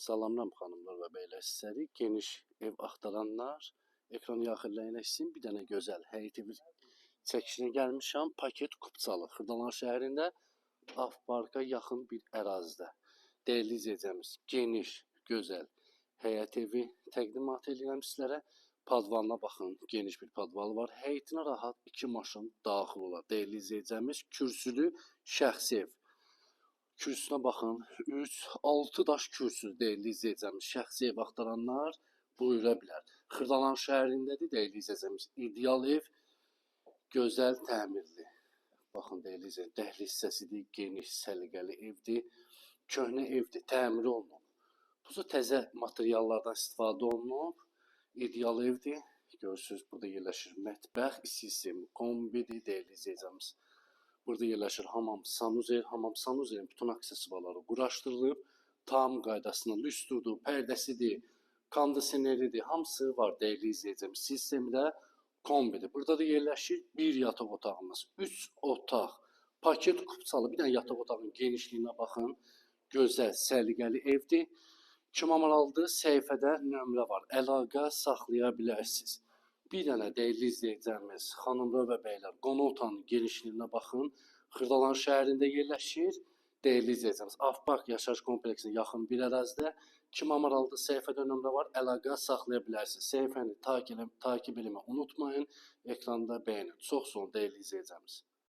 Salamlar xanımlar və bəylər, sizləri geniş ev axtaranlar ekran yaxınlığına etsin. Bir dənə gözəl həyət evi çəkişinə gəlmişəm. Paket Kupçalı, Xırdalan şəhərində Avparka yaxın bir ərazidə. Dəyərli izləyicimiz, geniş, gözəl həyət evi təqdimat edirəm sizlərə. Padvalına baxın, geniş bir padval var. Həyətinə rahat 2 maşın daxil olar. Dəyərli izləyicimiz, kürsülü şəxsi ev. Kürsüsünə baxın, 3-6 daş kürsü dəyərli izləyicimiz. Şəxsi ev axtaranlar buyura bilər. Xırdalan şəhərindədir dəyərli izləyicimiz. İdeal ev, gözəl təmirli. Baxın dəyərli izləyicimiz, dəhliz hissəsidir, geniş, səliqəli evdir. Köhnə evdir, təmir olunub. Bu təzə materiallardan istifadə olunub. İdeal evdir. Görürsünüz, burada yerləşir mətbəx, isti sistemi, kombidir dəyərli izləyicimiz. Burada yerləşir hamam, sanuzel. Hamam sanuzelin bütün aksesuarları quraşdırılıb. Tam qaydasında lüstrudur, pərdəsidir, kondisioneridir. Hamısı var dəyərli izləyicimiz. Sistemdə kombidir. Burada da yerləşir bir yataq otağımız. 3 otaq. Paket Kupçalı. Bir dənə yataq otağının genişliyinə baxın. Gözəl, səliqəli evdir. Kim amaraldır? Səhifədə nömrə var. Əlaqə saxlaya bilərsiniz. Bir dənə dəyərli izləyicimiz, xanımlar və bəylər, qonaq otağının genişliyinə baxın. Xırdalan şəhərində yerləşir. Dəyərli izləyicimiz, Avpark yaşayış kompleksinə yaxın bir ərazidə. Kim amaraldır? Səhifədə nömrə var. Əlaqə saxlaya bilərsiniz. Səhifəni takib etməyi unutmayın. Ekranda bəyənin. Çox sağ olun dəyərli izləyicimiz.